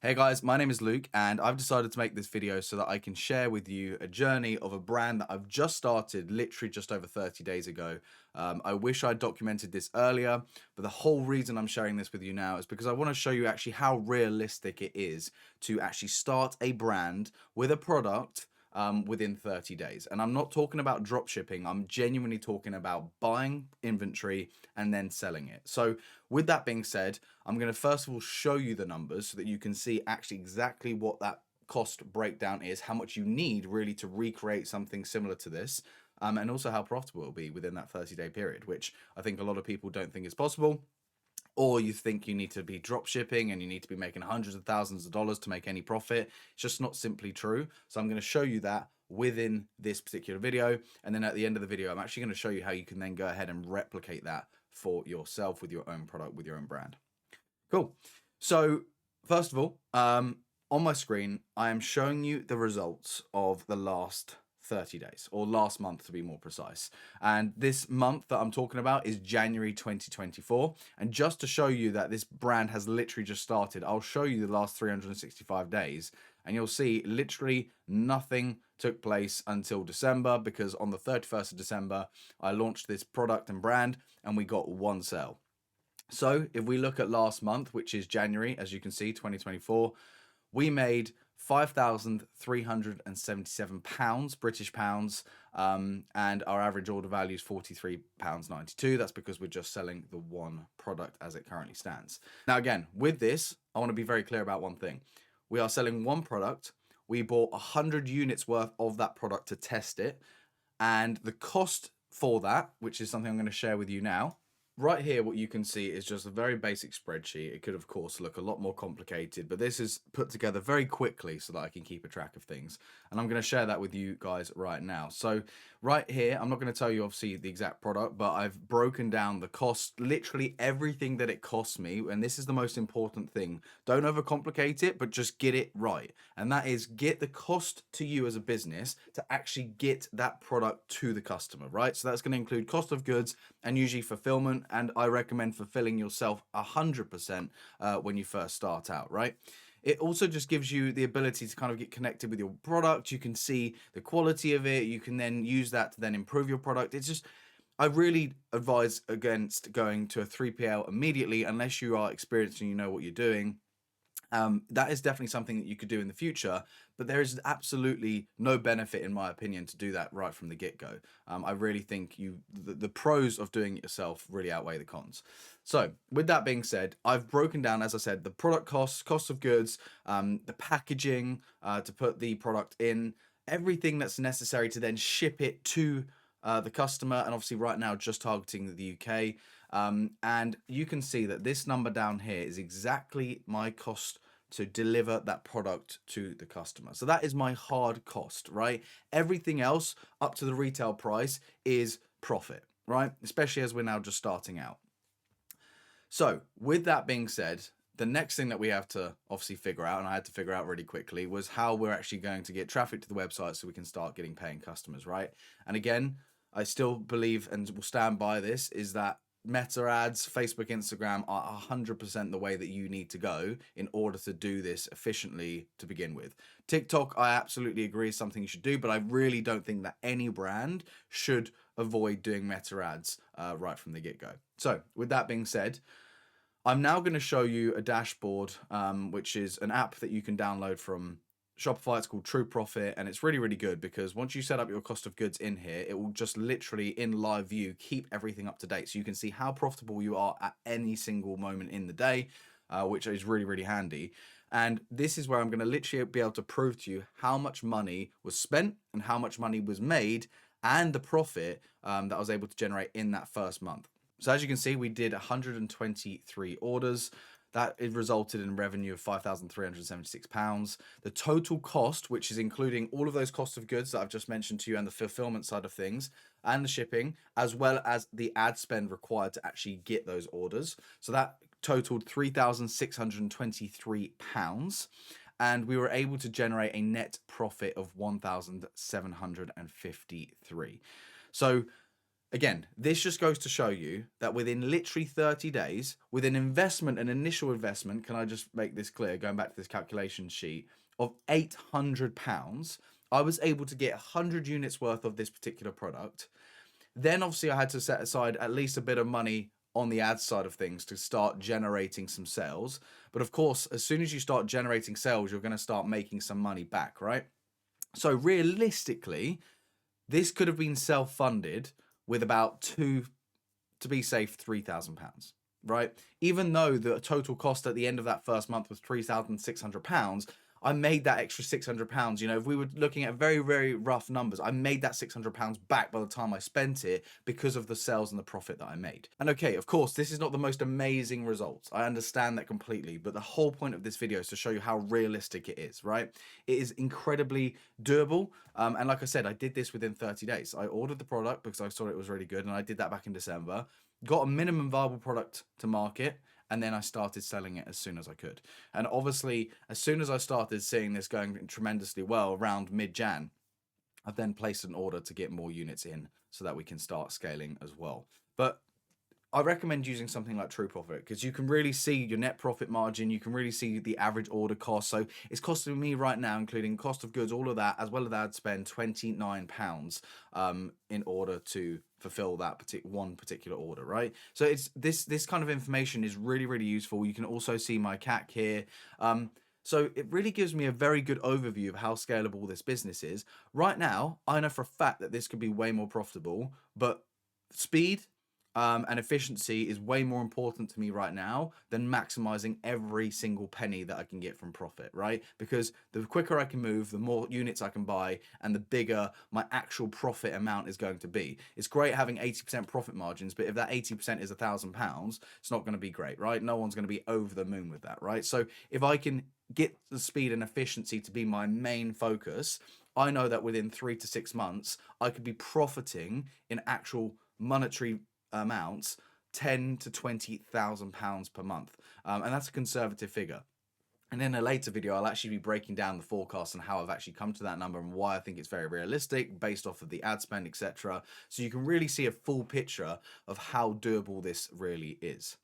Hey guys, my name is Luke and I've decided to make this video so that I can share with you a journey of a brand that I've just started literally just over 30 days ago. I wish I'd documented this earlier, but the whole reason I'm sharing this with you now is because I want to show you actually how realistic it is to actually start a brand with a product within 30 days. And I'm not talking about drop shipping. I'm genuinely talking about buying inventory and then selling it. So with that being said, I'm going to first of all show you the numbers so that you can see actually exactly what that cost breakdown is, how much you need really to recreate something similar to this, and also how profitable it'll be within that 30-day period, which I think a lot of people don't think is possible. Or you think you need to be drop shipping and you need to be making hundreds of thousands of dollars to make any profit. It's just not simply true. So I'm going to show you that within this particular video. And then at the end of the video, I'm actually going to show you how you can then go ahead and replicate that for yourself with your own product, with your own brand. Cool. So first of all, on my screen, I am showing you the results of the last 30 days, or last month to be more precise. And this month that I'm talking about is January 2024. And just to show you that this brand has literally just started, I'll show you the last 365 days and you'll see literally nothing took place until December, because on the 31st of December, I launched this product and brand and we got one sale. So if we look at last month, which is January, as you can see, 2024, we made £5,377 British pounds, and our average order value is £43.92. That's because we're just selling the one product as it currently stands. Now, again, with this, I want to be very clear about one thing. We are selling one product. We bought 100 units worth of that product to test it. And the cost for that, which is something I'm going to share with you now, right here, what you can see is just a very basic spreadsheet. It could, of course, look a lot more complicated, but this is put together very quickly so that I can keep a track of things. And I'm going to share that with you guys right now. So right here, I'm not going to tell you, obviously, the exact product, but I've broken down the cost, literally everything that it costs me. And this is the most important thing. Don't overcomplicate it, but just get it right. And that is get the cost to you as a business to actually get that product to the customer, right? So that's going to include cost of goods and usually fulfillment. And I recommend fulfilling yourself 100% when you first start out, right? It also just gives you the ability to kind of get connected with your product. You can see the quality of it. You can then use that to then improve your product. It's just, I really advise against going to a 3PL immediately unless you are experienced and you know what you're doing. That is definitely something that you could do in the future, but there is absolutely no benefit, in my opinion, to do that right from the get-go. I really think the pros of doing it yourself really outweigh the cons. So with that being said, I've broken down, as I said, the product costs, cost of goods, the packaging to put the product in, everything that's necessary to then ship it to the customer, and obviously right now just targeting the UK. And you can see that this number down here is exactly my cost to deliver that product to the customer. So that is my hard cost, right? Everything else up to the retail price is profit, right? Especially as we're now just starting out. So with that being said, the next thing that we have to obviously figure out, and I had to figure out really quickly, was how we're actually going to get traffic to the website so we can start getting paying customers, right? And again, I still believe and will stand by this, is that Meta ads, Facebook, Instagram are 100% the way that you need to go in order to do this efficiently to begin with. TikTok, I absolutely agree, is something you should do, but I really don't think that any brand should avoid doing Meta ads right from the get-go. So with that being said, I'm now going to show you a dashboard, which is an app that you can download from Shopify. It's called True Profit, and it's really, really good because once you set up your cost of goods in here, it will just literally in live view keep everything up to date. So you can see how profitable you are at any single moment in the day, which is really, really handy. And this is where I'm going to literally be able to prove to you how much money was spent and how much money was made and the profit that I was able to generate in that first month. So as you can see, we did 123 orders. That resulted in revenue of £5,376. The total cost, which is including all of those costs of goods that I've just mentioned to you and the fulfillment side of things and the shipping, as well as the ad spend required to actually get those orders. So that totaled £3,623. And we were able to generate a net profit of 1,753. So Again, this just goes to show you that within literally 30 days, with an investment, an initial investment, can I just make this clear, going back to this calculation sheet, of £800, I was able to get 100 units worth of this particular product. Then obviously I had to set aside at least a bit of money on the ad side of things to start generating some sales. But of course, as soon as you start generating sales, you're going to start making some money back, right? So realistically, this could have been self-funded with about to be safe, £3,000, right? Even though the total cost at the end of that first month was £3,600, I made that extra £600. You know, if we were looking at very, very rough numbers, I made that £600 back by the time I spent it because of the sales and the profit that I made. And okay, of course, this is not the most amazing results. I understand that completely, but the whole point of this video is to show you how realistic it is, right? It is incredibly doable. And like I said, I did this within 30 days. I ordered the product because I saw it was really good, and I did that back in December. Got a minimum viable product to market, and then I started selling it as soon as I could. And obviously, as soon as I started seeing this going tremendously well around mid-Jan, I've then placed an order to get more units in so that we can start scaling as well. But I recommend using something like True Profit because you can really see your net profit margin. You can really see the average order cost. So it's costing me right now, including cost of goods, all of that, as well as ad spend, £29 in order to fulfill that one particular order, right? So it's this kind of information is really, really useful. You can also see my CAC here. So it really gives me a very good overview of how scalable this business is. Right now, I know for a fact that this could be way more profitable, but speed and efficiency is way more important to me right now than maximizing every single penny that I can get from profit, right? Because the quicker I can move, the more units I can buy, and the bigger my actual profit amount is going to be. It's great having 80% profit margins, but if that 80% is £1,000, it's not going to be great, right? No one's going to be over the moon with that, right? So if I can get the speed and efficiency to be my main focus, I know that within 3 to 6 months, I could be profiting in actual monetary amounts, £10,000 to £20,000 per month, and that's a conservative figure. And in a later video, I'll actually be breaking down the forecast and how I've actually come to that number and why I think it's very realistic based off of the ad spend, etc. So you can really see a full picture of how doable this really is.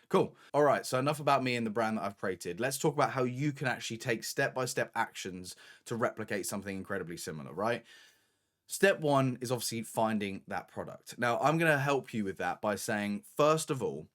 Cool. All right, so enough about me and the brand that I've created. Let's talk about how you can actually take step-by-step actions to replicate something incredibly similar, right? Step one is obviously finding that product. Now, I'm going to help you with that by saying, first of all,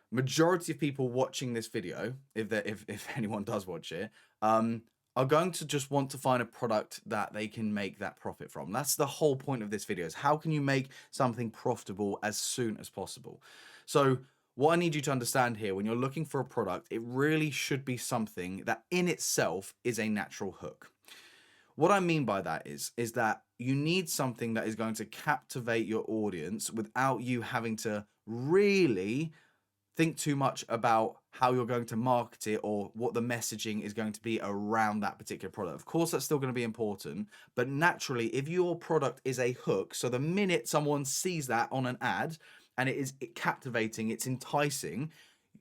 majority of people watching this video, if anyone does watch it, are going to just want to find a product that they can make that profit from. That's the whole point of this video, is how can you make something profitable as soon as possible? So what I need you to understand here, when you're looking for a product, it really should be something that in itself is a natural hook. What I mean by that is that you need something that is going to captivate your audience without you having to really think too much about how you're going to market it or what the messaging is going to be around that particular product. Of course, that's still going to be important, but naturally, if your product is a hook, so the minute someone sees that on an ad and it is captivating, it's enticing,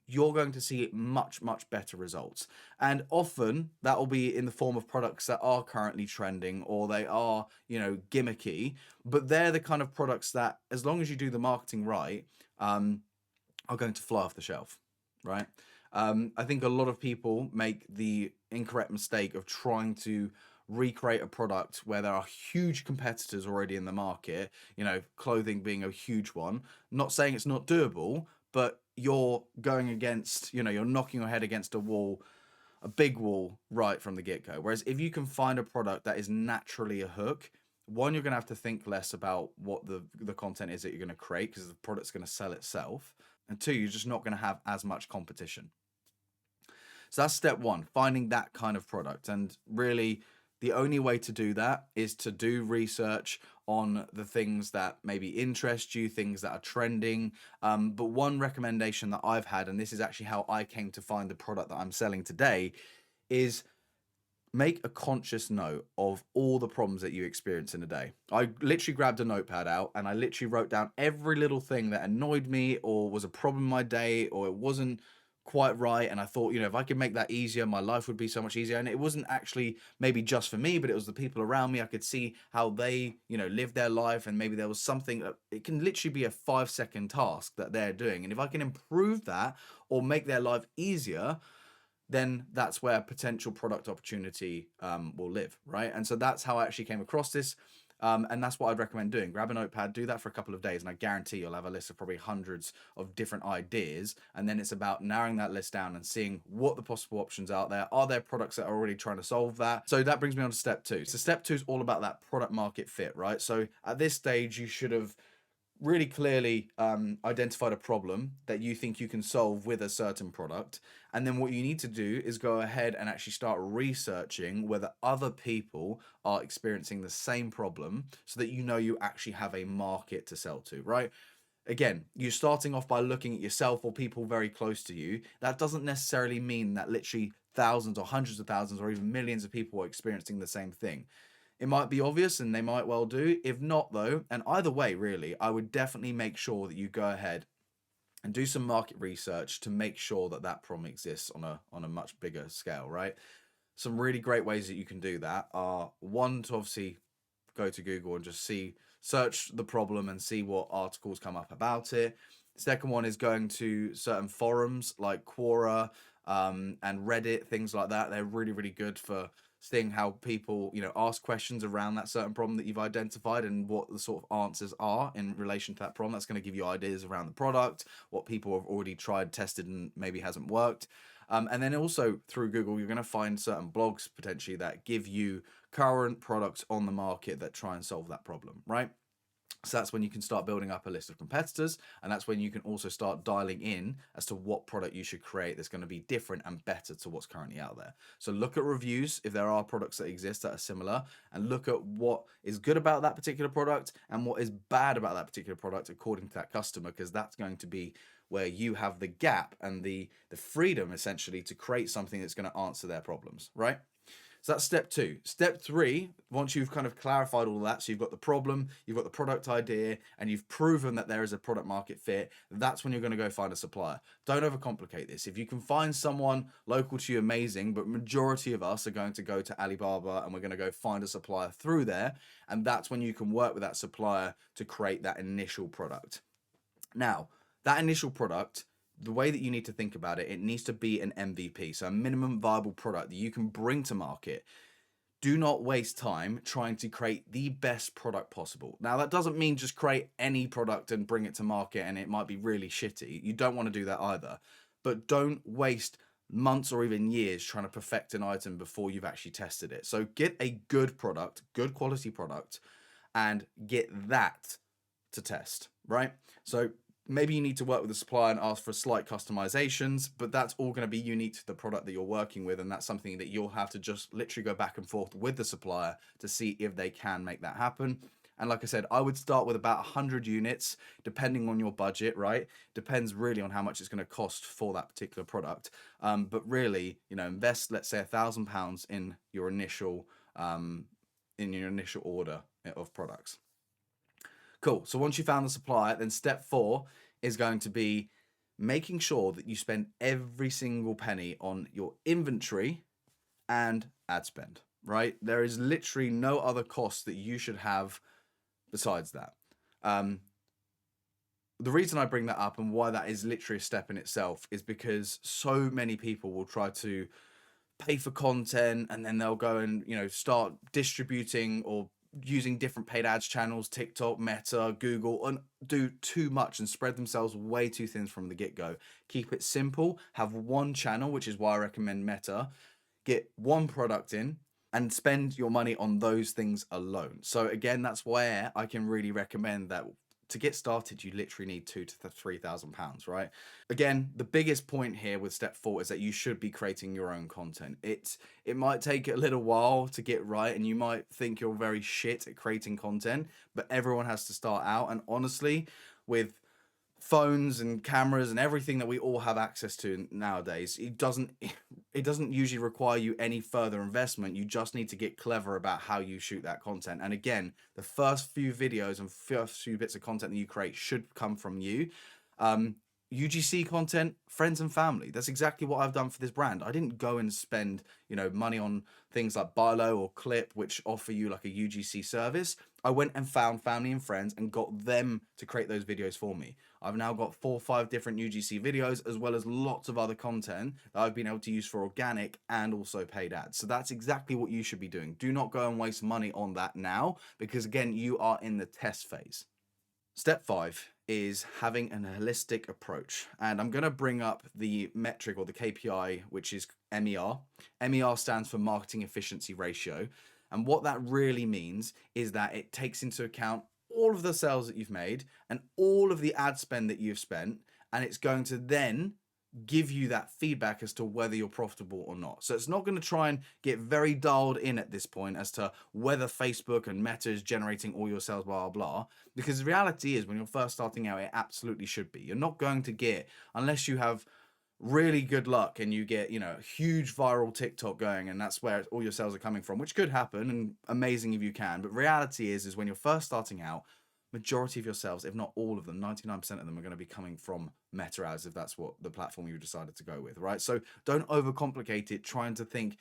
you're going to see much, much better results. And often that will be in the form of products that are currently trending or they are, you know, gimmicky, but they're the kind of products that, as long as you do the marketing right, are going to fly off the shelf, right? I think a lot of people make the incorrect mistake of trying to recreate a product where there are huge competitors already in the market, you know, clothing being a huge one. Not saying it's not doable, but you're going against, you know, you're knocking your head against a wall, a big wall right from the get-go. Whereas if you can find a product that is naturally a hook, one, you're going to have to think less about what the content is that you're going to create because the product's going to sell itself. And two, you're just not going to have as much competition. So that's step one, finding that kind of product. And really, the only way to do that is to do research on the things that maybe interest you, things that are trending. But one recommendation that I've had, and this is actually how I came to find the product that I'm selling today, is make a conscious note of all the problems that you experience in a day. I literally grabbed a notepad out and I literally wrote down every little thing that annoyed me or was a problem in my day or it wasn't quite right, and I thought, you know, if I could make that easier, my life would be so much easier. And it wasn't actually maybe just for me, but it was the people around me. I could see how they, you know, live their life, and maybe there was something that it can literally be a 5-second task that they're doing, and if I can improve that or make their life easier, then that's where potential product opportunity will live, right? And so that's how I actually came across this. And that's what I'd recommend doing. Grab a notepad, do that for a couple of days, and I guarantee you'll have a list of probably hundreds of different ideas. And then it's about narrowing that list down and seeing what the possible options out there. Are there products that are already trying to solve that? So that brings me on to step 2. So step 2 is all about that product market fit, right? So at this stage, you should have really clearly identified a problem that you think you can solve with a certain product. And then what you need to do is go ahead and actually start researching whether other people are experiencing the same problem, so that you know you actually have a market to sell to, right? Again, you're starting off by looking at yourself or people very close to you. That doesn't necessarily mean that literally thousands or hundreds of thousands or even millions of people are experiencing the same thing. It might be obvious, and they might well do. If not, though, and either way, really, I would definitely make sure that you go ahead and do some market research to make sure that that problem exists on a much bigger scale, right? Some really great ways that you can do that are, one, to obviously go to Google and just search the problem and see what articles come up about it. Second one is going to certain forums like Quora and Reddit, things like that. They're really, really good for seeing how people, you know, ask questions around that certain problem that you've identified and what the sort of answers are in relation to that problem. That's going to give you ideas around the product, what people have already tried, tested, and maybe hasn't worked. And then also through Google, you're going to find certain blogs potentially that give you current products on the market that try and solve that problem, right? So that's when you can start building up a list of competitors, and that's when you can also start dialing in as to what product you should create that's going to be different and better to what's currently out there. So look at reviews if there are products that exist that are similar, and look at what is good about that particular product and what is bad about that particular product according to that customer, because that's going to be where you have the gap and the freedom essentially to create something that's going to answer their problems, right? So that's step 2. Step 3, once you've kind of clarified all that, so you've got the problem, you've got the product idea, and you've proven that there is a product market fit, that's when you're going to go find a supplier. Don't overcomplicate this. If you can find someone local to you, amazing, but majority of us are going to go to Alibaba and we're going to go find a supplier through there, and that's when you can work with that supplier to create that initial product. Now, that initial product, the way that you need to think about it, it needs to be an MVP, so a minimum viable product that you can bring to market. Do not waste time trying to create the best product possible. Now, that doesn't mean just create any product and bring it to market and it might be really shitty. You don't want to do that either. But don't waste months or even years trying to perfect an item before you've actually tested it. So get a good product, good quality product, and get that to test, right? So maybe you need to work with the supplier and ask for slight customizations, but that's all going to be unique to the product that you're working with, and that's something that you'll have to just literally go back and forth with the supplier to see if they can make that happen. And like I said, I would start with about 100 units, depending on your budget, right? Depends really on how much it's going to cost for that particular product. But really, you know, invest, let's say, £1,000 in your initial order of products. Cool. So once you found the supplier, then step 4 is going to be making sure that you spend every single penny on your inventory and ad spend, right? There is literally no other cost that you should have besides that. The reason I bring that up and why that is literally a step in itself is because so many people will try to pay for content and then they'll go and, you know, start distributing or using different paid ads channels, TikTok, Meta, Google, and do too much and spread themselves way too thin from the get-go. Keep it simple, have one channel, which is why I recommend Meta. Get one product in and spend your money on those things alone. So again, that's where I can really recommend that to get started, you literally need £2,000 to £3,000, right? Again, the biggest point here with step 4 is that you should be creating your own content. It might take a little while to get right, and you might think you're very shit at creating content, but everyone has to start out. And honestly, with phones and cameras and everything that we all have access to nowadays, it doesn't usually require you any further investment. You just need to get clever about how you shoot that content. And again, the first few videos and first few bits of content that you create should come from you. UGC content, friends and family. That's exactly what I've done for this brand. I didn't go and spend, money on things like Bilo or Clip, which offer you like a UGC service. I went and found family and friends and got them to create those videos for me. I've now got 4 or 5 different UGC videos, as well as lots of other content that I've been able to use for organic and also paid ads. So that's exactly what you should be doing. Do not go and waste money on that now, because again, you are in the test phase. Step 5 is having an holistic approach. And I'm going to bring up the metric or the KPI, which is MER. MER stands for Marketing Efficiency Ratio. And what that really means is that it takes into account all of the sales that you've made and all of the ad spend that you've spent. And it's going to then give you that feedback as to whether you're profitable or not. So it's not going to try and get very dialed in at this point as to whether Facebook and Meta is generating all your sales, blah, blah, blah. Because the reality is when you're first starting out, it absolutely should be. You're not going to get, unless you have really good luck and you get, a huge viral TikTok going and that's where all your sales are coming from, which could happen and amazing if you can. But reality is when you're first starting out, majority of your sales, if not all of them, 99% of them are going to be coming from Meta ads if that's what the platform you decided to go with, right? So don't overcomplicate it trying to think,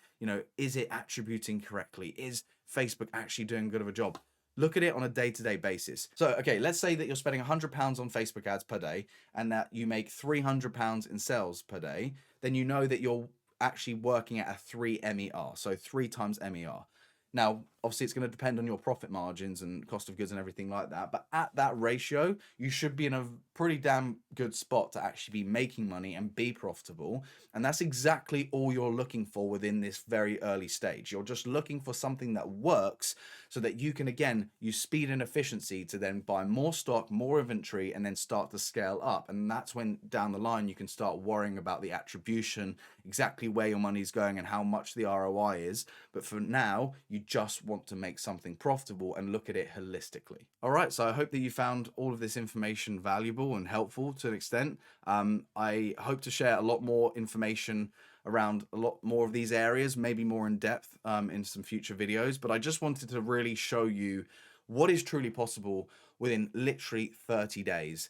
is it attributing correctly? Is Facebook actually doing good of a job? Look at it on a day-to-day basis. So, okay, let's say that you're spending £100 on Facebook ads per day and that you make £300 in sales per day, then you know that you're actually working at a 3 MER, so 3 times MER. Now, obviously, it's going to depend on your profit margins and cost of goods and everything like that. But at that ratio, you should be in a pretty damn good spot to actually be making money and be profitable. And that's exactly all you're looking for within this very early stage. You're just looking for something that works so that you can, again, use speed and efficiency to then buy more stock, more inventory, and then start to scale up. And that's when down the line, you can start worrying about the attribution, exactly where your money's going and how much the ROI is. But for now, you just want to make something profitable and look at it holistically. All right, so I hope that you found all of this information valuable and helpful to an extent. I hope to share a lot more information around a lot more of these areas, maybe more in depth in some future videos, but I just wanted to really show you what is truly possible within literally 30 days,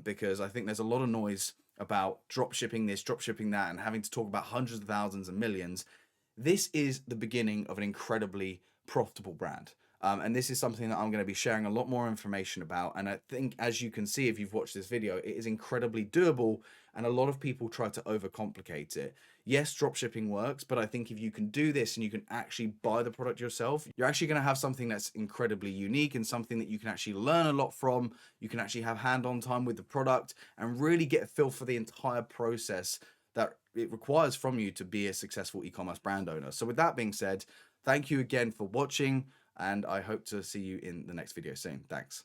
because I think there's a lot of noise about drop shipping this, drop shipping that, and having to talk about hundreds of thousands and millions. This is the beginning of an incredibly profitable brand. And this is something that I'm going to be sharing a lot more information about. And I think, as you can see, if you've watched this video, it is incredibly doable. And a lot of people try to overcomplicate it. Yes, dropshipping works, but I think if you can do this and you can actually buy the product yourself, you're actually going to have something that's incredibly unique and something that you can actually learn a lot from. You can actually have hand-on time with the product and really get a feel for the entire process that it requires from you to be a successful e-commerce brand owner. So with that being said, thank you again for watching, and I hope to see you in the next video soon. Thanks.